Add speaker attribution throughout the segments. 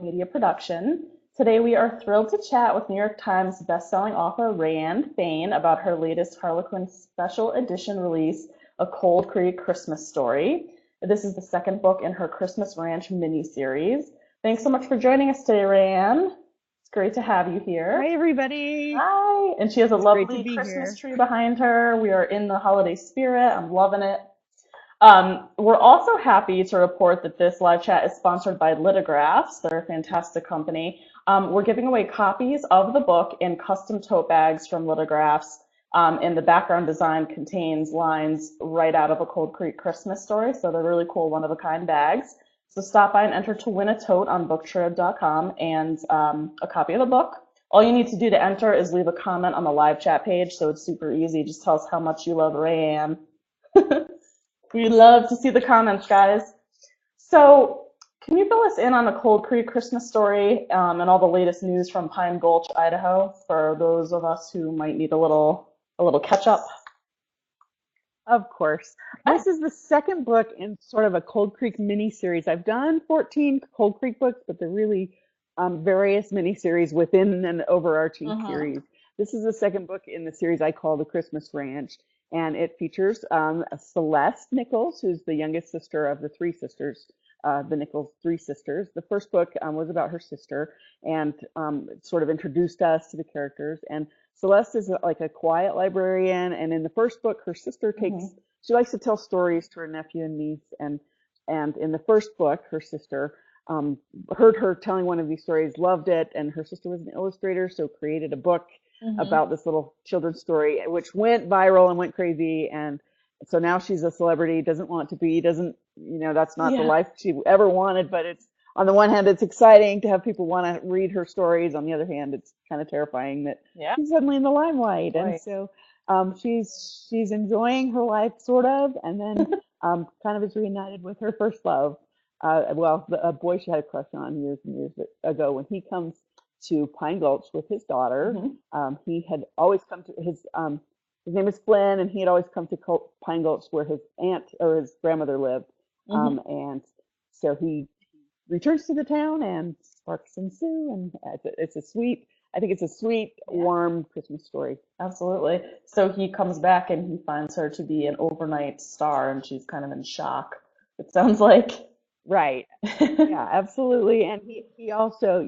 Speaker 1: Media production. Today we are thrilled to chat with New York Times bestselling author RaeAnne Thayne about her latest Harlequin special edition release, A Cold Creek Christmas Story. This is the second book in her Christmas Ranch miniseries. Thanks so much for joining us today, RaeAnne. It's great to have you here.
Speaker 2: Hi, everybody.
Speaker 1: Hi. And she has a
Speaker 2: It's great to
Speaker 1: lovely
Speaker 2: be
Speaker 1: Christmas
Speaker 2: here.
Speaker 1: tree behind her. We are in the holiday spirit. I'm loving it. We're also happy to report that this live chat is sponsored by Litographs. They're a fantastic company. We're giving away copies of the book in custom tote bags from Litographs, and the background design contains lines right out of A Cold Creek Christmas Story, so they're really cool, one-of-a-kind bags. So stop by and enter to win a tote on BookTrib.com and a copy of the book. All you need to do to enter is leave a comment on the live chat page, so it's super easy. Just tell us how much you love RaeAnne. We love to see the comments, guys. So, can you fill us in on the Cold Creek Christmas Story and all the latest news from Pine Gulch, Idaho, for those of us who might need a little catch up?
Speaker 2: Of course.
Speaker 1: Okay.
Speaker 2: This is the second book in sort of a Cold Creek mini-series. I've done 14 Cold Creek books, but they're really various mini-series within an overarching
Speaker 1: Mm-hmm.
Speaker 2: series. This is the second book in the series I call The Christmas Ranch, and it features Celeste Nichols, who's the youngest sister of the three sisters, the Nichols three sisters. The first book was about her sister and it sort of introduced us to the characters. And Celeste is like a quiet librarian, and in the first book, her sister
Speaker 1: Mm-hmm.
Speaker 2: she likes to tell stories to her nephew and niece, and in the first book, her sister heard her telling one of these stories, loved it, and her sister was an illustrator, so created a book
Speaker 1: Mm-hmm.
Speaker 2: about this little children's story, which went viral and went crazy, and so now she's a celebrity, doesn't want to be, doesn't, that's not the
Speaker 1: Yeah.
Speaker 2: life she ever wanted, but it's, on the one hand, it's exciting to have people want to read her stories. On the other hand, it's kind of terrifying that
Speaker 1: Yeah.
Speaker 2: she's suddenly in the limelight. And
Speaker 1: Right.
Speaker 2: so she's enjoying her life, sort of, and then kind of is reunited with her first love. A boy she had a crush on years and years ago. When he comes to Pine Gulch with his daughter,
Speaker 1: Mm-hmm.
Speaker 2: he had always come to his name is Flynn, and he had always come to Pine Gulch where his aunt or his grandmother lived.
Speaker 1: Mm-hmm.
Speaker 2: And so he returns to the town and sparks ensue, and it's a sweet, I think it's a sweet,
Speaker 1: Yeah.
Speaker 2: warm Christmas story.
Speaker 1: Absolutely. So he comes back and he finds her to be an overnight star, and she's kind of in shock. It sounds like.
Speaker 2: Right. Yeah, absolutely. And he also,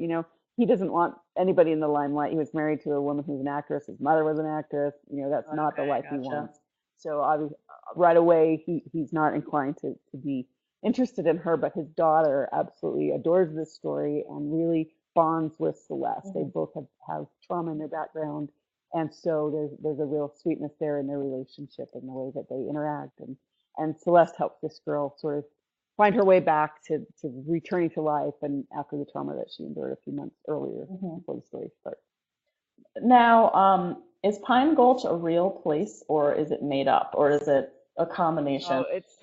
Speaker 2: he doesn't want anybody in the limelight. He was married to a woman who's an actress. His mother was an actress. That's not the
Speaker 1: Okay,
Speaker 2: life he
Speaker 1: gotcha.
Speaker 2: wants. So obviously, right away, he's not inclined to be interested in her. But his daughter absolutely adores this story and really bonds with Celeste. They
Speaker 1: Mm-hmm.
Speaker 2: both have trauma in their background, and so there's a real sweetness there in their relationship and the way that they interact. And Celeste helps this girl sort of find her way back to returning to life and after the trauma that she endured a few months earlier
Speaker 1: Mm-hmm.
Speaker 2: before the story starts.
Speaker 1: Now, is Pine Gulch a real place or is it made up or is it a combination?
Speaker 2: Oh, it's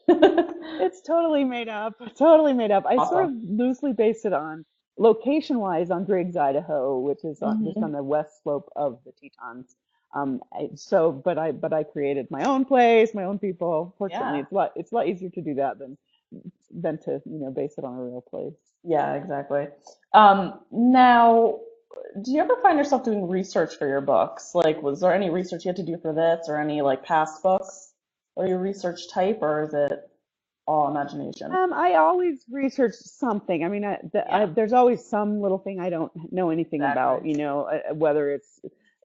Speaker 2: it's totally made up. Totally made up. I sort
Speaker 1: Awesome.
Speaker 2: of loosely based it on location wise on Driggs, Idaho, which is just
Speaker 1: Hmm.
Speaker 2: on the west slope of the Tetons. But I created my own place, my own people. Fortunately,
Speaker 1: Yeah.
Speaker 2: it's a lot easier to do that than to base it on a real place.
Speaker 1: Yeah, exactly. Now, do you ever find yourself doing research for your books? Like, was there any research you had to do for this or any like past books? Are you research type or is it all imagination?
Speaker 2: I always research something. I mean,
Speaker 1: Yeah,
Speaker 2: there's always some little thing I don't know anything
Speaker 1: exactly.
Speaker 2: about.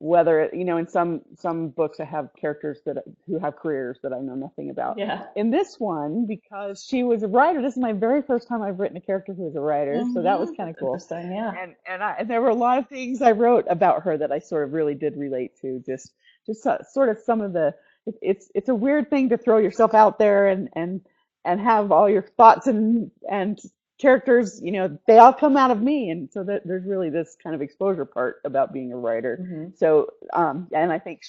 Speaker 2: Whether in some books I have characters who have careers that I know nothing about.
Speaker 1: Yeah.
Speaker 2: In this one, because she was a writer, this is my very first time I've written a character who was a writer, so that was kind
Speaker 1: That's
Speaker 2: of cool.
Speaker 1: interesting. Yeah.
Speaker 2: And there were a lot of things I wrote about her that I sort of really did relate to. Just sort of some of the. It's a weird thing to throw yourself out there and have all your thoughts and characters, they all come out of me. And so that there's really this kind of exposure part about being a writer.
Speaker 1: Hmm.
Speaker 2: So, and I think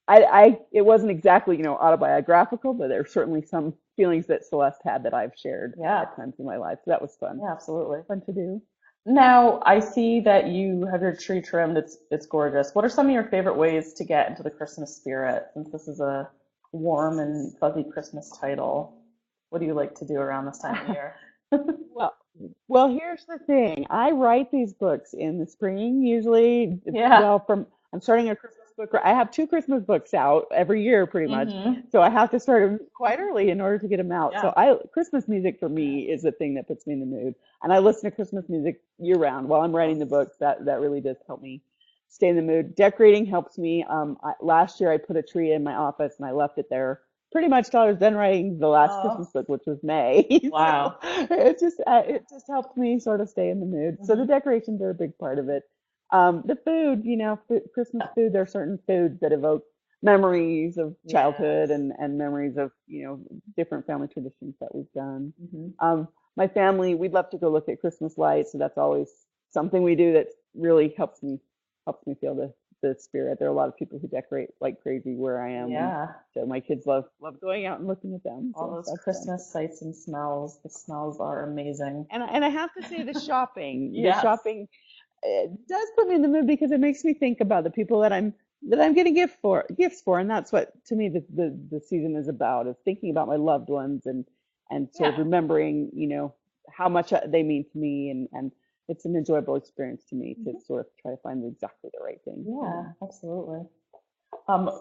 Speaker 2: it wasn't exactly, autobiographical, but there are certainly some feelings that Celeste had that I've shared
Speaker 1: Yeah.
Speaker 2: at times in my life. So that was fun,
Speaker 1: Yeah, absolutely.
Speaker 2: fun to do.
Speaker 1: Now, I see that you have your tree trimmed. It's gorgeous. What are some of your favorite ways to get into the Christmas spirit? Since this is a warm and fuzzy Christmas title, what do you like to do around this time of year?
Speaker 2: Well, Well, here's the thing. I write these books in the spring, usually.
Speaker 1: Yeah.
Speaker 2: I'm starting a Christmas book. I have two Christmas books out every year, pretty much.
Speaker 1: Mm-hmm.
Speaker 2: So I have to start them quite early in order to get them out.
Speaker 1: Yeah.
Speaker 2: So Christmas music for me is the thing that puts me in the mood. And I listen to Christmas music year round while I'm writing the books. That really does help me stay in the mood. Decorating helps me. Last year I put a tree in my office and I left it there pretty much till I was done writing the last
Speaker 1: Oh,
Speaker 2: Christmas book, which was May. So
Speaker 1: wow.
Speaker 2: it just helped me sort of stay in the mood. So the
Speaker 1: Hmm.
Speaker 2: decorations are a big part of it. The food, Christmas food, there are certain foods that evoke memories of childhood
Speaker 1: Yes.
Speaker 2: and memories of, different family traditions that we've done.
Speaker 1: Hmm.
Speaker 2: My family, we'd love to go look at Christmas lights, so that's always something we do that really helps me feel the spirit. There are a lot of people who decorate like crazy where I am, and
Speaker 1: Yeah.
Speaker 2: so my kids love going out and looking at them.
Speaker 1: All
Speaker 2: So
Speaker 1: those
Speaker 2: that's fun.
Speaker 1: Christmas sights and smells. The smells are amazing.
Speaker 2: And I have to say the
Speaker 1: Yes.
Speaker 2: shopping does put me in the mood because it makes me think about the people that I'm getting gifts for, and that's what to me the season is about, is thinking about my loved ones and sort
Speaker 1: Yeah.
Speaker 2: of remembering, how much they mean to me, and it's an enjoyable experience to me to
Speaker 1: Mhm.
Speaker 2: sort of try to find exactly the right thing for
Speaker 1: Yeah,
Speaker 2: them.
Speaker 1: absolutely.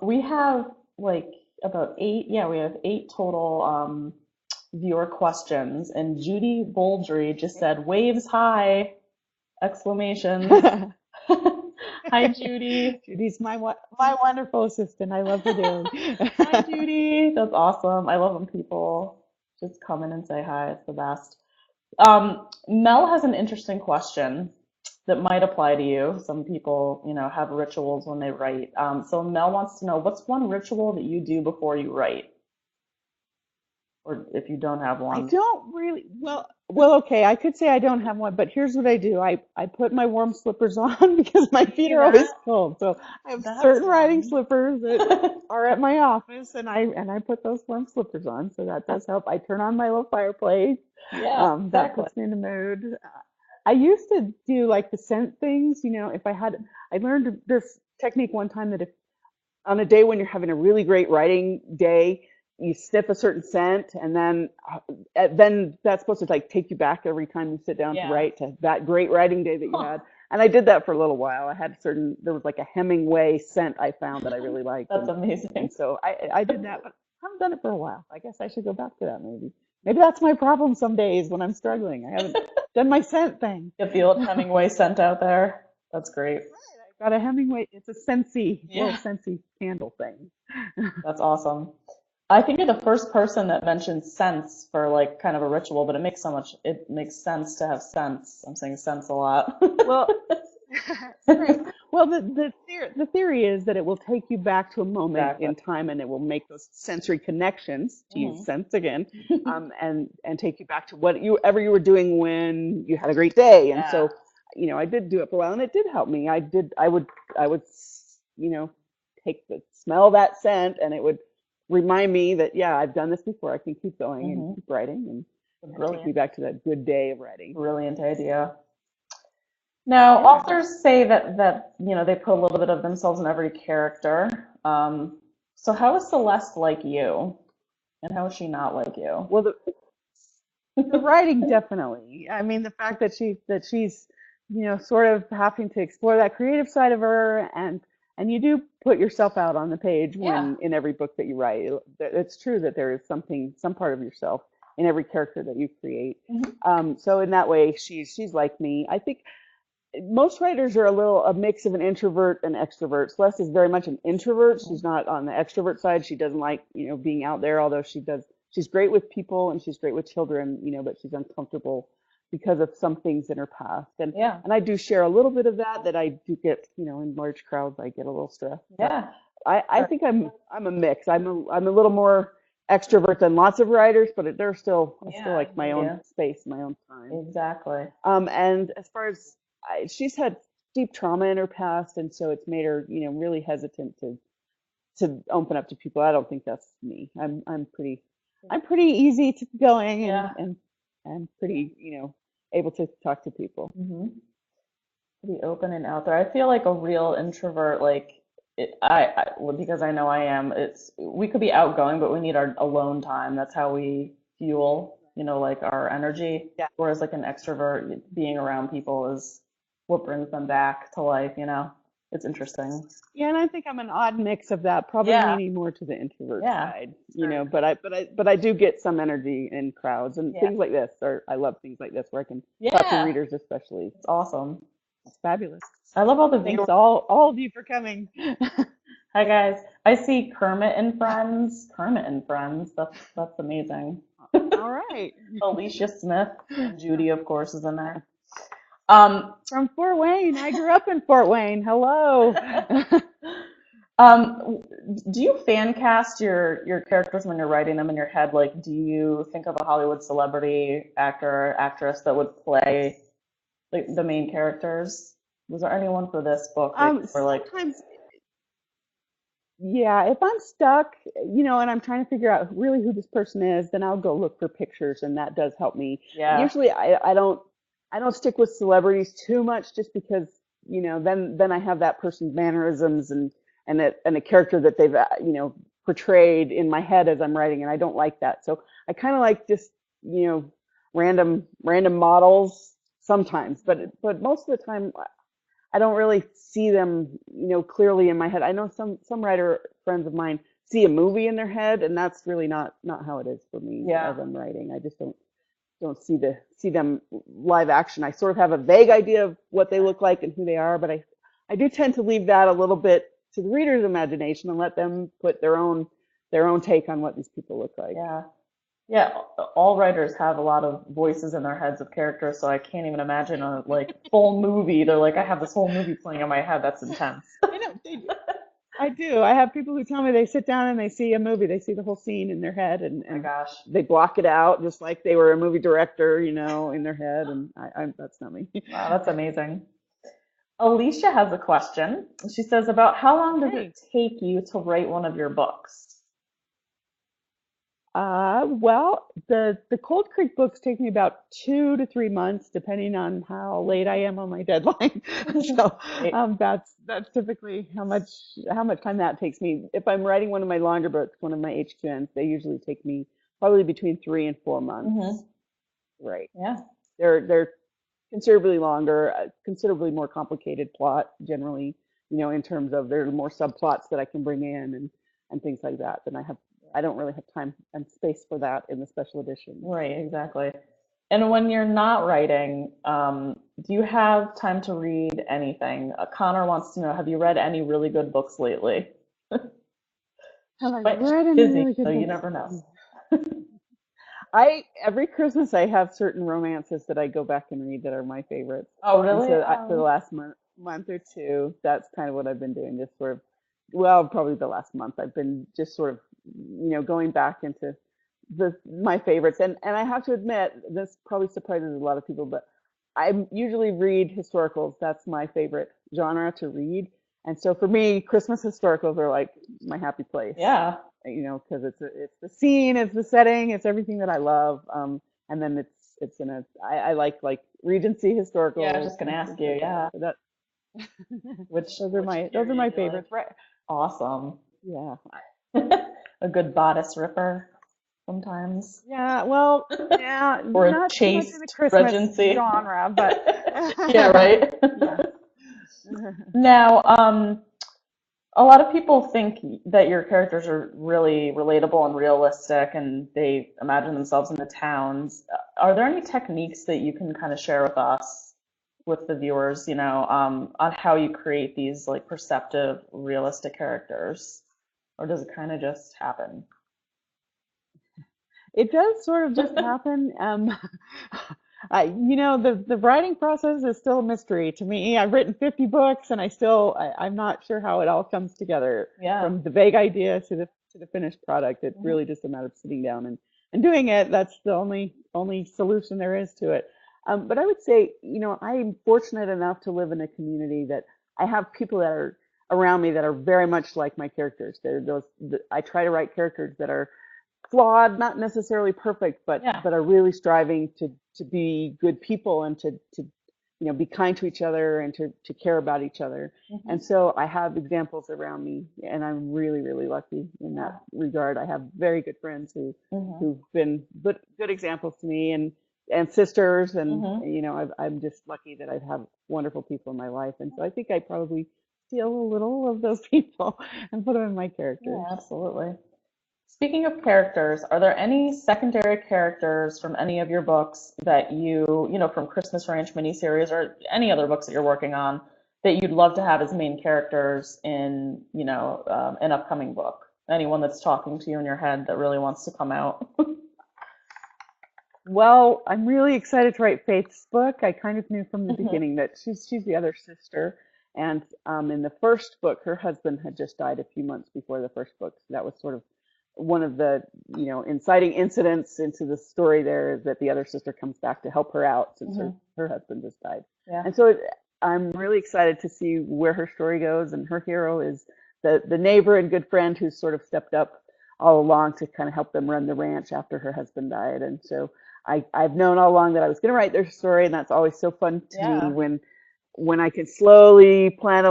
Speaker 1: We have like about eight, yeah, we have eight total viewer questions, and Judy Boldry just said waves high, exclamations. Hi, Judy.
Speaker 2: Judy's my wonderful assistant. I love her dearly.
Speaker 1: Hi, Judy. That's awesome. I love when people just come in and say hi. It's the best. Mel has an interesting question that might apply to you. Some people, have rituals when they write. So Mel wants to know, what's one ritual that you do before you write, or if you don't have
Speaker 2: I
Speaker 1: one?
Speaker 2: don't really, okay, I could say I don't have one, but here's what I do. I put my warm slippers on because my feet
Speaker 1: See
Speaker 2: are
Speaker 1: that?
Speaker 2: always cold. So I have
Speaker 1: That's
Speaker 2: certain riding
Speaker 1: fun.
Speaker 2: slippers that are at my office, and I put those warm slippers on. So that does help. I turn on my little fireplace.
Speaker 1: Yeah,
Speaker 2: That
Speaker 1: exactly.
Speaker 2: puts me in the mood. I used to do like the scent things, if I learned this technique one time that if on a day when you're having a really great writing day, you sniff a certain scent, and then that's supposed to like take you back every time you sit down to
Speaker 1: Yeah.
Speaker 2: write to that great writing day that you
Speaker 1: Huh.
Speaker 2: had. And I did that for a little while. There was like a Hemingway scent I found that I really liked,
Speaker 1: That's
Speaker 2: and
Speaker 1: amazing.
Speaker 2: so I did that, but I haven't done it for a while. I guess I should go back to that maybe. Maybe that's my problem some days when I'm struggling. I haven't done my scent thing.
Speaker 1: Get the old Hemingway scent out there. That's great.
Speaker 2: I got a Hemingway. It's a little
Speaker 1: Yeah,
Speaker 2: scentsy candle thing.
Speaker 1: that's awesome. I think you're the first person that mentioned scents for like kind of a ritual, but it makes sense to have scents. I'm saying scents a lot.
Speaker 2: Well, thanks. Well, the theory is that it will take you back to a moment
Speaker 1: Exactly.
Speaker 2: in time, and it will make those sensory connections, to use
Speaker 1: Hmm.
Speaker 2: sense again, and take you back to whatever you were doing when you had a great day. And
Speaker 1: Yeah.
Speaker 2: so, I did do it for a while, and it did help me. I would, smell that scent, and it would remind me that, yeah, I've done this before. I can keep going and
Speaker 1: Hmm.
Speaker 2: keep writing, and take me
Speaker 1: Brilliant,
Speaker 2: back to that good day of writing.
Speaker 1: brilliant idea. Now,
Speaker 2: Yeah.
Speaker 1: authors say that they put a little bit of themselves in every character. So how is Celeste like you, and how is she not like you?
Speaker 2: Well, the writing definitely. I mean, the fact that she's sort of having to explore that creative side of her, and you do put yourself out on the page
Speaker 1: Yeah.
Speaker 2: when in every book that you write. It's true that there is some part of yourself in every character that you create.
Speaker 1: Mhm.
Speaker 2: So in that way, she's like me. I think most writers are a mix of an introvert and extrovert. Celeste is very much an introvert. She's not on the extrovert side. She doesn't like, being out there, although she does. She's great with people and she's great with children, but she's uncomfortable because of some things in her past. And
Speaker 1: Yeah.
Speaker 2: and I do share a little bit of that I do get, in large crowds, I get a little stressed. But
Speaker 1: Yeah.
Speaker 2: I
Speaker 1: Sure.
Speaker 2: think I'm a mix. I'm a little more extrovert than lots of writers, but I still
Speaker 1: Yeah, I
Speaker 2: like my
Speaker 1: hear
Speaker 2: own
Speaker 1: you.
Speaker 2: space, my own time.
Speaker 1: Exactly.
Speaker 2: And as far as she's had deep trauma in her past, and so it's made her, really hesitant to open up to people. I don't think that's me. I'm pretty easy to going
Speaker 1: Yeah.
Speaker 2: and pretty, able to talk to people.
Speaker 1: Hmm. Pretty open and out there. I feel like a real introvert, like well, because I know I am. We could be outgoing, but we need our alone time. That's how we fuel, like our energy.
Speaker 2: Yeah.
Speaker 1: Whereas like an extrovert, being around people is what brings them back to life. It's interesting.
Speaker 2: Yeah, and I think I'm an odd mix of that, probably
Speaker 1: Yeah,
Speaker 2: leaning more to the introvert
Speaker 1: yeah,
Speaker 2: side,
Speaker 1: sure.
Speaker 2: but I do get some energy in crowds and
Speaker 1: Yeah,
Speaker 2: things like this, or I love things like this where I can talk to
Speaker 1: yeah,
Speaker 2: readers especially.
Speaker 1: it's awesome.
Speaker 2: It's fabulous.
Speaker 1: I love all the
Speaker 2: Thanks
Speaker 1: viewers.
Speaker 2: all of you for coming.
Speaker 1: Hi guys. I see Kermit and Friends. Kermit and Friends. That's amazing.
Speaker 2: All right.
Speaker 1: Alicia Smith and Judy, of course, is in there. Um,
Speaker 2: From Fort Wayne. I grew up in Fort Wayne. Hello.
Speaker 1: do you fan cast your characters when you're writing them in your head? Like, do you think of a Hollywood celebrity actor or actress that would play like the main characters? Was there anyone for this book that you were like,
Speaker 2: Sometimes, yeah, if I'm stuck, and I'm trying to figure out really who this person is, then I'll go look for pictures, and that does help me.
Speaker 1: yeah,
Speaker 2: Usually, I don't stick with celebrities too much, just because then I have that person's mannerisms and a character that they've portrayed in my head as I'm writing, and I don't like that. So I kind of like just you know random models sometimes, but most of the time I don't really see them, clearly in my head. I know some writer friends of mine see a movie in their head, and that's really not how it is for me
Speaker 1: yeah,
Speaker 2: as I'm writing. I just don't see them live action. I sort of have a vague idea of what they look like and who they are, but I do tend to leave that a little bit to the reader's imagination and let them put their own take on what these people look like.
Speaker 1: yeah. Yeah, all writers have a lot of voices in their heads of characters, so I can't even imagine a like full movie. They're like, I have this whole movie playing in my head. That's intense.
Speaker 2: I know I do. I have people who tell me they sit down and they see a movie, they see the whole scene in their head, and,
Speaker 1: Oh my
Speaker 2: and
Speaker 1: gosh.
Speaker 2: they block it out just like they were a movie director, in their head. And that's not me.
Speaker 1: Wow, that's amazing. Alicia has a question. She says, about how long does it
Speaker 2: Okay.
Speaker 1: take you to write one of your books?
Speaker 2: Well, the Cold Creek books take me about 2 to 3 months, depending on how late I am on my deadline. So
Speaker 1: Right.
Speaker 2: that's typically how much time that takes me. If I'm writing one of my longer books, one of my HQNs, they usually take me probably between 3 and 4 months.
Speaker 1: Hmm.
Speaker 2: Right.
Speaker 1: Yeah.
Speaker 2: They're considerably longer, considerably more complicated plot generally, in terms of there are more subplots that I can bring in and things like that. Then I don't really have time and space for that in the special edition.
Speaker 1: Right, exactly. And when you're not writing, do you have time to read anything? Connor wants to know, have you read any really good books lately?
Speaker 2: Have I
Speaker 1: But she's
Speaker 2: read any
Speaker 1: busy,
Speaker 2: really
Speaker 1: so
Speaker 2: good
Speaker 1: you
Speaker 2: books?
Speaker 1: never know.
Speaker 2: I every Christmas I have certain romances that I go back and read that are my favorites.
Speaker 1: Oh,
Speaker 2: And
Speaker 1: really?
Speaker 2: so for the last month or two, that's kind of what I've been doing. Just sort of, well, probably the last month, I've been just sort of, going back into my favorites. And I have to admit, this probably surprises a lot of people, but I usually read historicals. That's my favorite genre to read. And so for me, Christmas historicals are like my happy place,
Speaker 1: Yeah.
Speaker 2: because it's the scene, it's the setting, it's everything that I love. And then I like Regency
Speaker 1: Yeah, I was
Speaker 2: historicals
Speaker 1: just gonna
Speaker 2: and
Speaker 1: ask
Speaker 2: things
Speaker 1: you,
Speaker 2: like that.
Speaker 1: yeah.
Speaker 2: So that
Speaker 1: Which
Speaker 2: those are
Speaker 1: which period
Speaker 2: my
Speaker 1: you like?
Speaker 2: favorites, right?
Speaker 1: Awesome.
Speaker 2: Yeah.
Speaker 1: A good bodice ripper sometimes.
Speaker 2: Yeah, well, yeah,
Speaker 1: Or a
Speaker 2: not too much in the
Speaker 1: chaste
Speaker 2: Christmas
Speaker 1: regency.
Speaker 2: genre, but
Speaker 1: Yeah, right.
Speaker 2: yeah.
Speaker 1: Now, a lot of people think that your characters are really relatable and realistic, and they imagine themselves in the towns. Are there any techniques that you can kind of share with us, with the viewers, on how you create these like perceptive, realistic characters? Or does it kind of just happen?
Speaker 2: It does sort of just happen. The writing process is still a mystery to me. I've written 50 books, and I'm not sure how it all comes together
Speaker 1: Yeah.
Speaker 2: from the vague idea to the finished product. It's
Speaker 1: Mhm.
Speaker 2: really just a matter of sitting down and doing it. That's the only solution there is to it. But I would say, I'm fortunate enough to live in a community that I have people that are around me that are very much like my characters. I try to write characters that are flawed, not necessarily perfect, but
Speaker 1: Yeah.
Speaker 2: are really striving to be good people and to be kind to each other and to care about each other.
Speaker 1: Mm-hmm.
Speaker 2: And so I have examples around me, and I'm really, really lucky in that regard. I have very good friends who've been good examples to me, and sisters, and I'm just lucky that I have wonderful people in my life. And so I think I probably steal a little of those people and put them in my characters.
Speaker 1: Yeah, absolutely. Speaking of characters, are there any secondary characters from any of your books that from Christmas Ranch miniseries or any other books that you're working on that you'd love to have as main characters in, an upcoming book? Anyone that's talking to you in your head that really wants to come out?
Speaker 2: Well, I'm really excited to write Faith's book. I kind of knew from the beginning that she's the other sister. And in the first book, her husband had just died a few months before the first book. So that was sort of one of the, inciting incidents into the story there, is that the other sister comes back to help her out since her husband just died. Yeah. And so I'm really excited to see where her story goes. And her hero is the neighbor and good friend who's sort of stepped up all along to kind of help them run the ranch after her husband died. And so I've known all along that I was going to write their story, and that's always so fun to me when I can slowly plant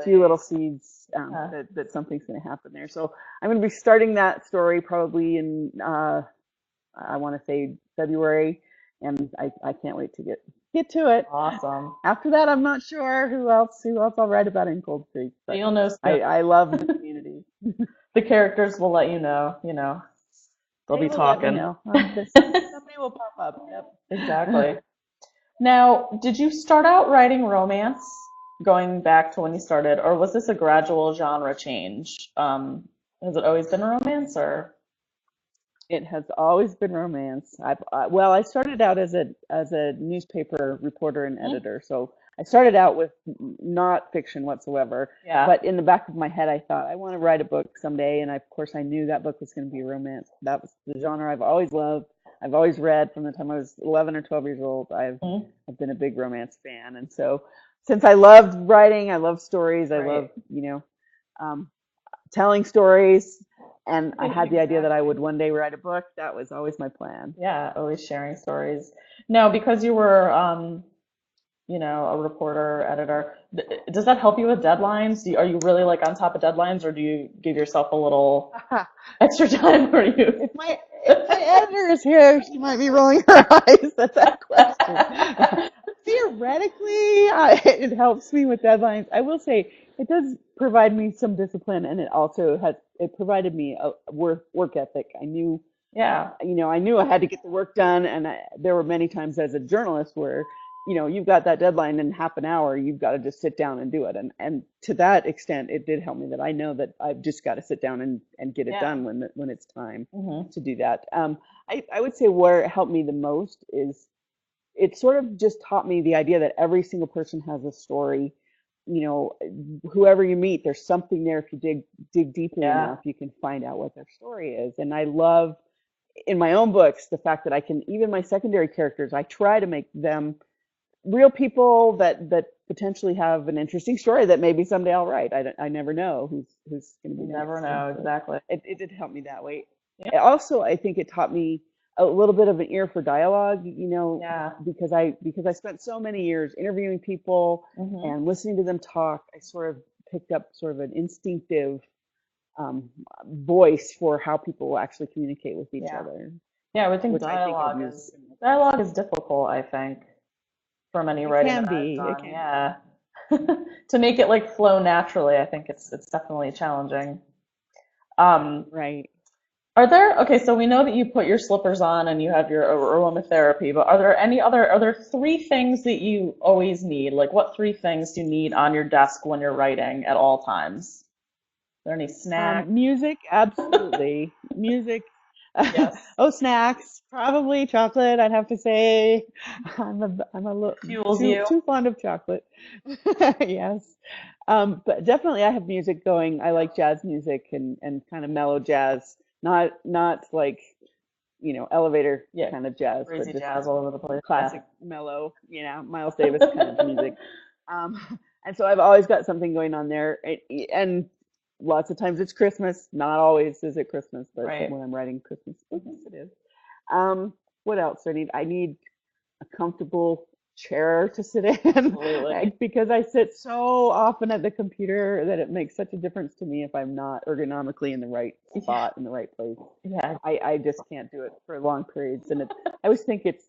Speaker 2: few little seeds that something's going to happen there. So I'm going to be starting that story probably in I want to say February, and I can't wait to get to it.
Speaker 1: Awesome.
Speaker 2: After that, I'm not sure who else I'll write about in Cold Creek. But
Speaker 1: you'll know.
Speaker 2: I love the community.
Speaker 1: The characters will let you know. They'll be talking.
Speaker 2: Somebody will pop up. Yep.
Speaker 1: Exactly. Now, did you start out writing romance going back to when you started, or was this a gradual genre change? Has it always been romance, or?
Speaker 2: It has always been romance. I started out as a newspaper reporter and editor, so I started out with not fiction whatsoever. Yeah. But in the back of my head, I thought I want to write a book someday, and of course I knew that book was going to be romance. That was the genre I've always loved. I've always read from the time I was 11 or 12 years old. I've been a big romance fan, and so since I loved writing, I love stories. I love telling stories. And I had the idea that I would one day write a book. That was always my plan.
Speaker 1: Yeah, always sharing stories. Now, because you were, a reporter, editor, does that help you with deadlines? Are you really like on top of deadlines, or do you give yourself a little extra time? If
Speaker 2: my editor is here, she might be rolling her eyes at that question. Theoretically, it helps me with deadlines. I will say it does provide me some discipline, and it provided me a work ethic. I knew, I knew I had to get the work done, and there were many times as a journalist where, you've got that deadline in half an hour, you've got to just sit down and do it. And to that extent, it did help me that I know that I've just got to sit down and get it done when it's time to do that. I would say where it helped me the most is it sort of just taught me the idea that every single person has a story. Whoever you meet, there's something there. If you dig deeply enough, you can find out what their story is. And I love in my own books the fact that I can, even my secondary characters, I try to make them real people that potentially have an interesting story that maybe someday I'll write. I never know who's going to be next.
Speaker 1: Never know, exactly.
Speaker 2: It did help me that way. Yeah. Also, I think it taught me a little bit of an ear for dialogue, because I spent so many years interviewing people and listening to them talk. I sort of picked up sort of an instinctive voice for how people actually communicate with each other.
Speaker 1: Yeah, I think dialogue is difficult, I think, from any writing that I've done. Yeah. To make it like flow naturally, I think it's definitely challenging.
Speaker 2: Right.
Speaker 1: So we know that you put your slippers on and you have your aromatherapy, but are there 3 things that you always need? Like what 3 things do you need on your desk when you're writing at all times? Are there any snacks?
Speaker 2: Music, absolutely. Music. Yes. Snacks, probably chocolate. I'd have to say I'm a little too fond of chocolate. Yes. But definitely I have music going. I like jazz music and kind of mellow jazz. Not like, elevator kind of jazz,
Speaker 1: crazy, but just jazz all over the place.
Speaker 2: Classic, mellow, Miles Davis kind of music. And so I've always got something going on there. And lots of times it's Christmas. Not always is it Christmas, but when I'm writing Christmas, it is. What else do I need? I need a comfortable chair to sit in
Speaker 1: Absolutely.
Speaker 2: because I sit so often at the computer that it makes such a difference to me if I'm not ergonomically in the right
Speaker 1: Yeah.
Speaker 2: spot in the right place.
Speaker 1: Yeah.
Speaker 2: I just can't do it for long periods, and I always think it's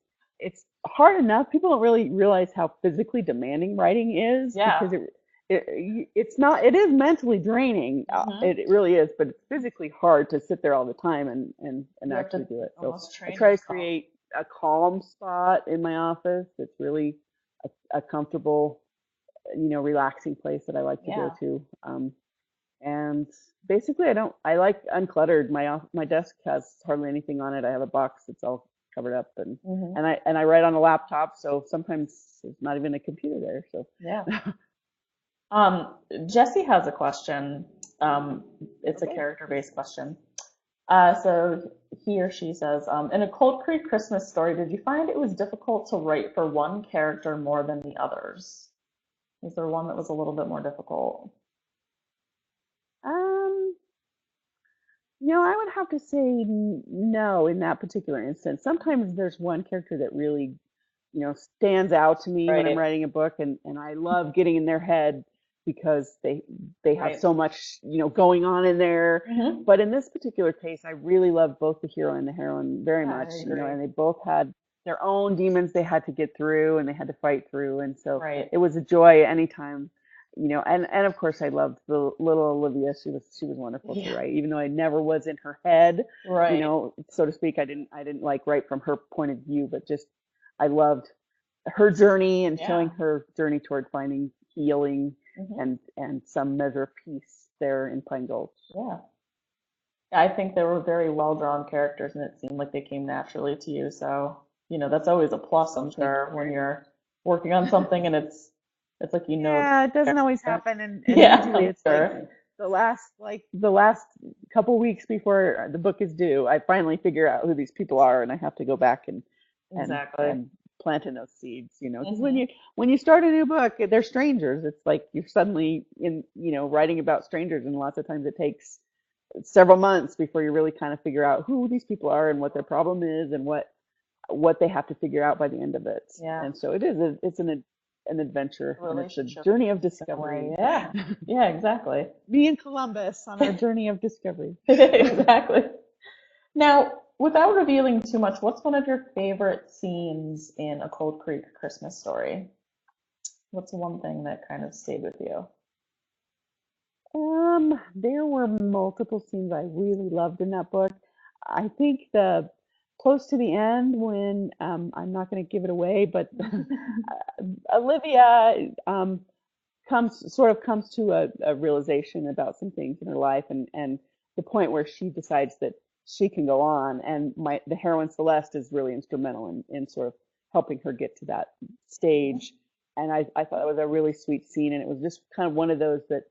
Speaker 2: hard enough. People don't really realize how physically demanding writing is
Speaker 1: Yeah.
Speaker 2: because it's not, it is mentally draining.
Speaker 1: Hmm.
Speaker 2: It really is, but it's physically hard to sit there all the time and
Speaker 1: You have
Speaker 2: actually
Speaker 1: to
Speaker 2: do it. So
Speaker 1: almost
Speaker 2: I
Speaker 1: train
Speaker 2: try to
Speaker 1: yourself.
Speaker 2: create a calm spot in my office. It's really a comfortable, relaxing place that I like to go
Speaker 1: Yeah.
Speaker 2: to. And basically, I like uncluttered. My desk has hardly anything on it. I have a box that's all covered up, and
Speaker 1: Hmm.
Speaker 2: I write on a laptop, so sometimes there's not even a computer there. So
Speaker 1: Yeah. Um, Jesse has a question. It's a
Speaker 2: okay.
Speaker 1: character-based question. So he or she says, in a Cold Creek Christmas story, did you find it was difficult to write for one character more than the others? Was there one that was a little bit more difficult?
Speaker 2: Um, I would have to say no in that particular instance. Sometimes there's one character that really, stands out to me when I'm
Speaker 1: Right,
Speaker 2: writing a book, and I love getting in their head because they have
Speaker 1: right.
Speaker 2: so much, going on in there.
Speaker 1: Hmm.
Speaker 2: But in this particular case, I really love both the hero and the heroine very
Speaker 1: Yeah, I
Speaker 2: much,
Speaker 1: agree.
Speaker 2: and they both had their own demons they had to get through and they had to fight through. And so
Speaker 1: Right.
Speaker 2: it was a joy anytime, and of course I loved the little Olivia. She was wonderful to
Speaker 1: Yeah,
Speaker 2: write, even though I never was in her head,
Speaker 1: right.
Speaker 2: so to speak. I didn't like write from her point of view, but just I loved her journey and showing
Speaker 1: Yeah.
Speaker 2: her journey toward finding healing
Speaker 1: Hmm.
Speaker 2: and some measure of peace there in Pine Gulch.
Speaker 1: Yeah. I think they were very well drawn characters and it seemed like they came naturally to you. So, that's always a plus, I'm
Speaker 2: Oh, thank
Speaker 1: sure,
Speaker 2: you
Speaker 1: when
Speaker 2: very
Speaker 1: you're working on something and it's like the
Speaker 2: Yeah, it doesn't always
Speaker 1: character.
Speaker 2: happen, and
Speaker 1: Yeah,
Speaker 2: usually
Speaker 1: I'm
Speaker 2: it's like
Speaker 1: sure.
Speaker 2: the last couple weeks before the book is due, I finally figure out who these people are, and I have to go back and
Speaker 1: Exactly.
Speaker 2: and plant in those seeds, because when
Speaker 1: Hmm.
Speaker 2: you start a new book, they're strangers. It's like you're suddenly writing about strangers, and lots of times it takes several months before you really kind of figure out who these people are and what their problem is and what they have to figure out by the end of it.
Speaker 1: Yeah.
Speaker 2: And so it's an adventure, and it's a
Speaker 1: Relationship
Speaker 2: journey of
Speaker 1: in a way.
Speaker 2: discovery.
Speaker 1: Yeah. Yeah, exactly.
Speaker 2: Me and Columbus on our journey of discovery.
Speaker 1: Exactly. Now, without revealing too much, what's one of your favorite scenes in A Cold Creek Christmas Story? What's one thing that kind of stayed with you?
Speaker 2: There were multiple scenes I really loved in that book. I think the close to the end when I'm not going to give it away, but Olivia comes to a realization about some things in her life, and the point where she decides that she can go on, and the heroine Celeste is really instrumental in sort of helping her get to that stage. And I thought it was a really sweet scene, and it was just kind of one of those that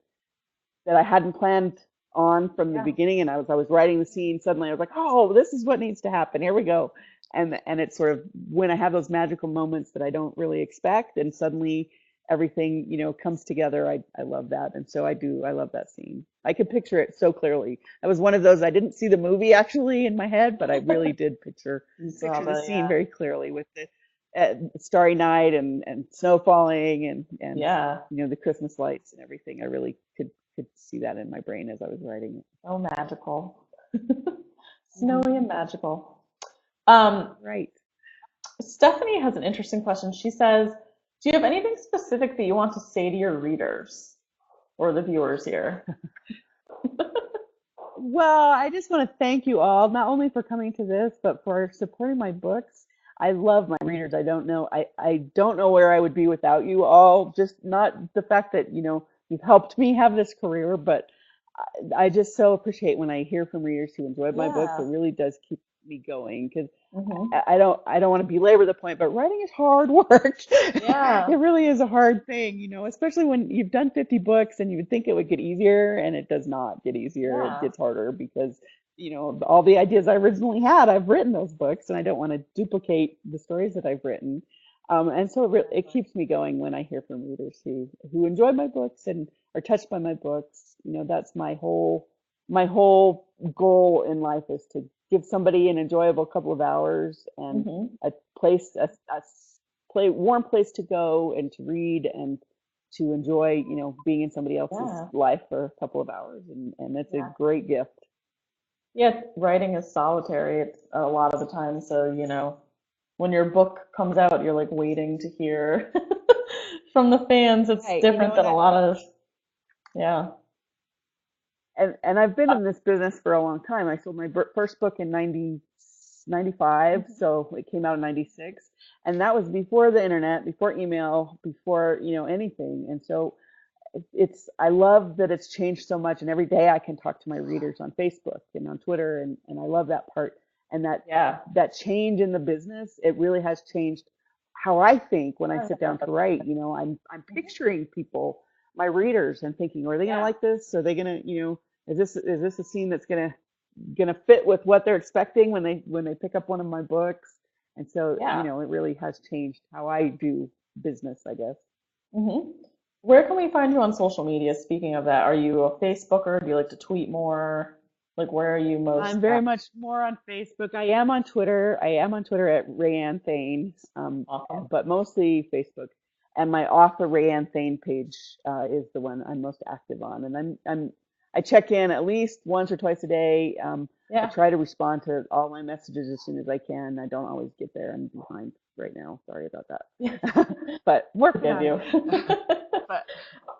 Speaker 2: I hadn't planned on from the
Speaker 1: Yeah.
Speaker 2: beginning. And I was writing the scene, suddenly I was like, oh, this is what needs to happen. Here we go. And it's sort of when I have those magical moments that I don't really expect, and suddenly everything, comes together. I love that. And so I love that scene. I could picture it so clearly. That was one of those, I didn't see the movie actually in my head, but I really did picture
Speaker 1: You saw
Speaker 2: picture the
Speaker 1: the,
Speaker 2: scene
Speaker 1: yeah.
Speaker 2: very clearly with the starry night and snow falling and
Speaker 1: Yeah.
Speaker 2: the Christmas lights and everything. I really could see that in my brain as I was writing it.
Speaker 1: So magical. Snowy
Speaker 2: Mhm.
Speaker 1: and magical. Um,
Speaker 2: Right.
Speaker 1: Stephanie has an interesting question. She says, do you have anything specific that you want to say to your readers or the viewers here?
Speaker 2: Well, I just want to thank you all, not only for coming to this, but for supporting my books. I love my readers. I don't know where I would be without you all. Just not the fact that, you've helped me have this career, but I just so appreciate when I hear from readers who enjoyed my books. It
Speaker 1: Yeah.
Speaker 2: really does keep me going because
Speaker 1: Hmm.
Speaker 2: I don't want to belabor the point, but writing is hard work.
Speaker 1: Yeah.
Speaker 2: It really is a hard thing, especially when you've done 50 books and you would think it would get easier, and it does not get easier. It
Speaker 1: Yeah.
Speaker 2: gets harder because, all the ideas I originally had, I've written those books, and I don't want to duplicate the stories that I've written. And so it
Speaker 1: Exactly.
Speaker 2: keeps me going when I hear from readers who enjoy my books and are touched by my books. That's my whole goal in life is to give somebody an enjoyable couple of hours and
Speaker 1: Hmm.
Speaker 2: a place, a warm place to go and to read and to enjoy, being in somebody else's
Speaker 1: Yeah.
Speaker 2: life for a couple of hours, and it's a
Speaker 1: Yeah.
Speaker 2: great gift.
Speaker 1: Yeah, writing is solitary a lot of the time, so when your book comes out, you're like waiting to hear from the fans. It's
Speaker 2: Right,
Speaker 1: different than a lot of, yeah.
Speaker 2: and I've been in this business for a long time. I sold my first book in 95, so it came out in 96, and that was before the internet, before email, before anything. And so I love that it's changed so much, and every day I can talk to my readers on Facebook and on Twitter, and I love that part. And
Speaker 1: Yeah.
Speaker 2: that change in the business, it really has changed how I think when I sit down to write. I'm picturing people, my readers, and thinking, are they going to
Speaker 1: Yeah.
Speaker 2: like this? Are they going to, is this a scene that's going to fit with what they're expecting when they pick up one of my books? And so,
Speaker 1: Yeah.
Speaker 2: it really has changed how I do business, I guess.
Speaker 1: hmm Where can we find you on social media? Speaking of that, are you a Facebooker? Do you like to tweet more? Like, where are you most
Speaker 2: I'm very
Speaker 1: active?
Speaker 2: much more on Facebook. I am on Twitter. I am on Twitter at RaeAnne Thayne,
Speaker 1: Awesome.
Speaker 2: but mostly Facebook. And my author RaeAnne Thayne page is the one I'm most active on. And I check in at least once or twice a day. I
Speaker 1: Yeah.
Speaker 2: try to respond to all my messages as soon as I can. I don't always get there. I'm behind right now. Sorry about that. But working
Speaker 1: Forgive
Speaker 2: on it.
Speaker 1: you.
Speaker 2: But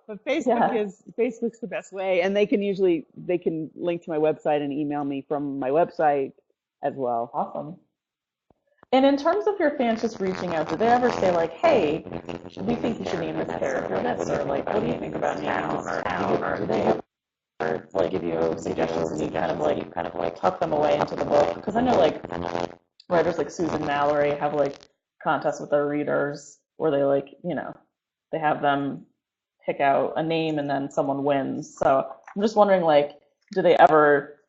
Speaker 2: but
Speaker 1: Yeah.
Speaker 2: Facebook's the best way, and they can link to my website and email me from my website as well.
Speaker 1: Awesome. And in terms of your fans just reaching out, do they ever say like, "Hey, we think you should name this character this," or like, "What do you think about naming this town?" Or do they ever like give you suggestions and you kind of like tuck them away into the book? Because I know like writers like Susan Mallory have like contests with their readers where they like, they have them pick out a name and then someone wins. So I'm just wondering like, do they ever,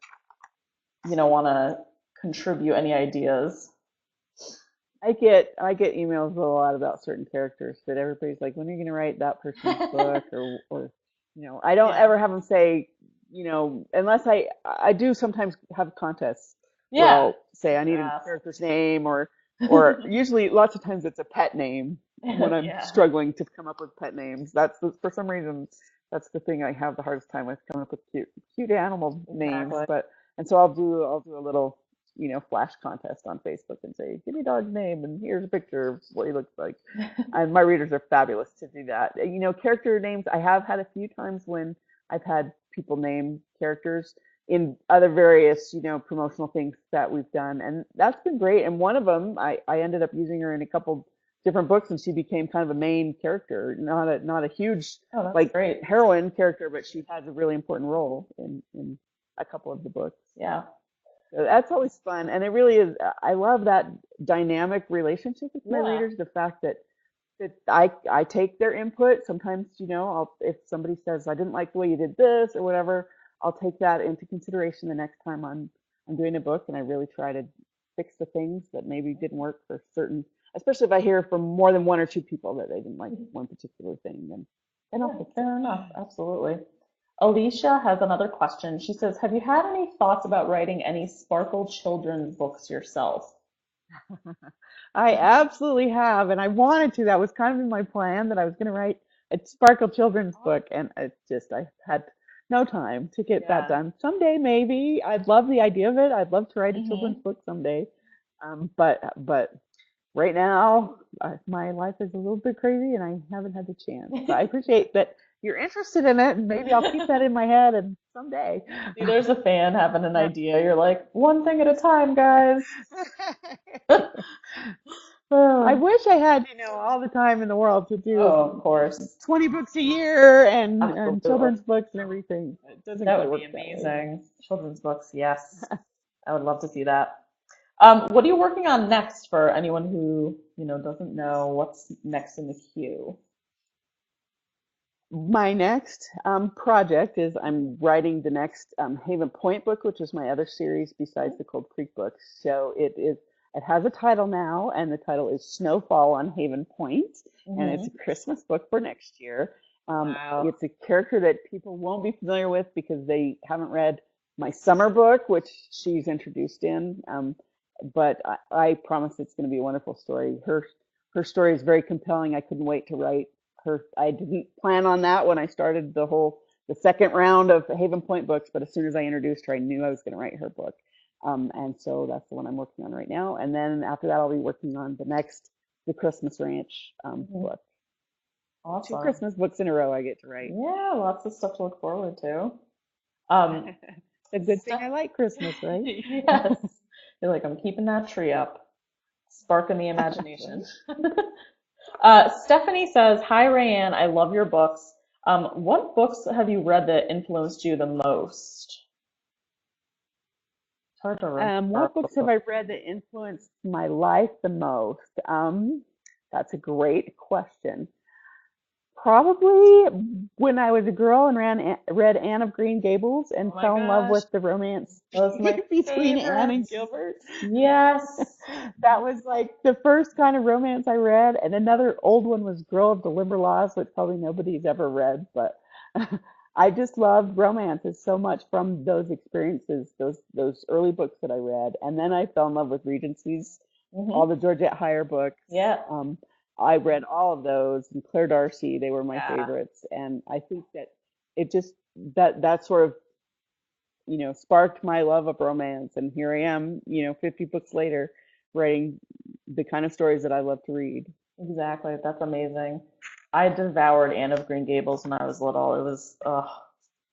Speaker 1: want to contribute any ideas?
Speaker 2: I get emails a lot about certain characters that everybody's like, when are you going to write that person's book, or I don't
Speaker 1: Yeah.
Speaker 2: ever have them say, unless I do sometimes have contests where
Speaker 1: Yeah.
Speaker 2: I'll say I need a
Speaker 1: Ask.
Speaker 2: character's name, or usually lots of times it's a pet name when I'm
Speaker 1: Yeah.
Speaker 2: struggling to come up with pet names. For some reason, that's the thing I have the hardest time with, coming up with cute animal names.
Speaker 1: Exactly.
Speaker 2: And so I'll do a little, flash contest on Facebook and say, give me a dog's name and here's a picture of what he looks like. And my readers are fabulous to do that. Character names, I have had a few times when I've had people name characters in other various, promotional things that we've done. And that's been great. And one of them, I ended up using her in a couple different books, and she became kind of a main character, not a huge
Speaker 1: Oh, that's
Speaker 2: like
Speaker 1: great.
Speaker 2: heroine character, but she has a really important role in a couple of the books.
Speaker 1: Yeah.
Speaker 2: So that's always fun, and it really is. I love that dynamic relationship with my
Speaker 1: Yeah.
Speaker 2: readers. The fact that I take their input. Sometimes, if somebody says I didn't like the way you did this or whatever, I'll take that into consideration the next time I'm doing a book, and I really try to fix the things that maybe didn't work for certain. Especially if I hear from more than one or two people that they didn't like one particular thing, then I'll
Speaker 1: Yeah,
Speaker 2: fix it.
Speaker 1: fair enough. Absolutely. Alicia has another question. She says, have you had any thoughts about writing any sparkle children's books yourself?
Speaker 2: I absolutely have, and I wanted to. That was kind of in my plan, that I was going to write a Sparkle children's book, and I had no time to get that
Speaker 1: Yeah.
Speaker 2: done. Someday, maybe. I'd love the idea of it. I'd love to write a children's
Speaker 1: hmm
Speaker 2: book someday. But right now, my life is a little bit crazy, and I haven't had the chance. But I appreciate that you're interested in it, and maybe I'll keep that in my head, and someday.
Speaker 1: See, there's a fan having an idea. You're like, one thing at a time, guys.
Speaker 2: I
Speaker 1: Oh,
Speaker 2: wish I had, all the time in the world to do
Speaker 1: of course.
Speaker 2: 20 books a year and
Speaker 1: Absolutely.
Speaker 2: children's books and everything. It doesn't
Speaker 1: That
Speaker 2: quite
Speaker 1: would be
Speaker 2: work that way.
Speaker 1: amazing. Children's books, yes. I would love to see that. What are you working on next for anyone who, doesn't know what's next in the queue?
Speaker 2: My next project is I'm writing the next Haven Point book, which is my other series besides the Cold Creek books. So it has a title now, and the title is Snowfall on Haven Point, and it's a
Speaker 1: hmm
Speaker 2: Christmas book for next year.
Speaker 1: Wow.
Speaker 2: It's a character that people won't be familiar with because they haven't read my summer book, which she's introduced in. But I promise it's going to be a wonderful story. Her her story is very compelling. I couldn't wait to write her. I didn't plan on that when I started the second round of Haven Point books, but as soon as I introduced her, I knew I was going to write her book. And so that's the one I'm working on right now. And then after that, I'll be working on the Christmas Ranch book.
Speaker 1: Awesome.
Speaker 2: 2 Christmas books in a row I get to write.
Speaker 1: Yeah, lots of stuff to look forward to.
Speaker 2: It's a good thing I like Christmas, right?
Speaker 1: Yes. You're like, I'm keeping that tree up, sparking the imagination. Stephanie says, "Hi, RaeAnne. I love your books. What books have you read that influenced you the most?" It's hard to remember.
Speaker 2: What books have I read that influenced my life the most? That's a great question. Probably when I was a girl and read Anne of Green Gables and
Speaker 1: Oh my
Speaker 2: fell in love
Speaker 1: gosh.
Speaker 2: with the romance
Speaker 1: Those are my
Speaker 2: between Anne and
Speaker 1: favorites.
Speaker 2: Gilbert.
Speaker 1: Yes.
Speaker 2: That was like the first kind of romance I read. And another old one was Girl of the Limberlost, which probably nobody's ever read, but I just loved romances so much from those experiences, those early books that I read. And then I fell in love with Regency's, all the Georgette Heyer books.
Speaker 1: Yeah.
Speaker 2: I read all of those, and Claire Darcy, they were my
Speaker 1: Yeah.
Speaker 2: favorites. And I think that it just, that sort of, sparked my love of romance. And here I am, 50 books later, writing the kind of stories that I love to read.
Speaker 1: Exactly. That's amazing. I devoured Anne of Green Gables when I was little. It was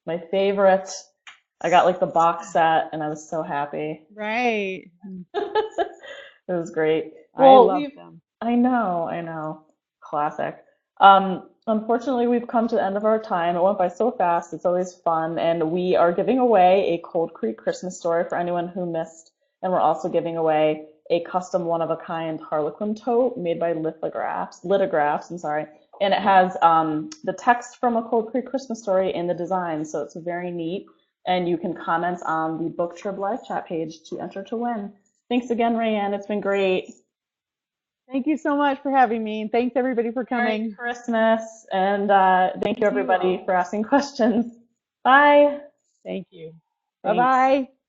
Speaker 1: my favorite. I got like the box set and I was so happy.
Speaker 2: Right.
Speaker 1: It was great.
Speaker 2: I
Speaker 1: Well,
Speaker 2: love them.
Speaker 1: I know. Classic. Unfortunately, we've come to the end of our time. It went by so fast. It's always fun. And we are giving away a Cold Creek Christmas story for anyone who missed. And we're also giving away a custom one-of-a-kind Harlequin tote made by lithographs, I'm sorry. And it has the text from A Cold Creek Christmas Story in the design. So it's very neat. And you can comment on the BookTrib live chat page to enter to win. Thanks again, RaeAnne. It's been great.
Speaker 2: Thank you so much for having me. And thanks everybody for coming.
Speaker 1: Merry Christmas. And thank you everybody for asking questions. Bye.
Speaker 2: Thank you.
Speaker 1: Thanks.
Speaker 2: Bye-bye.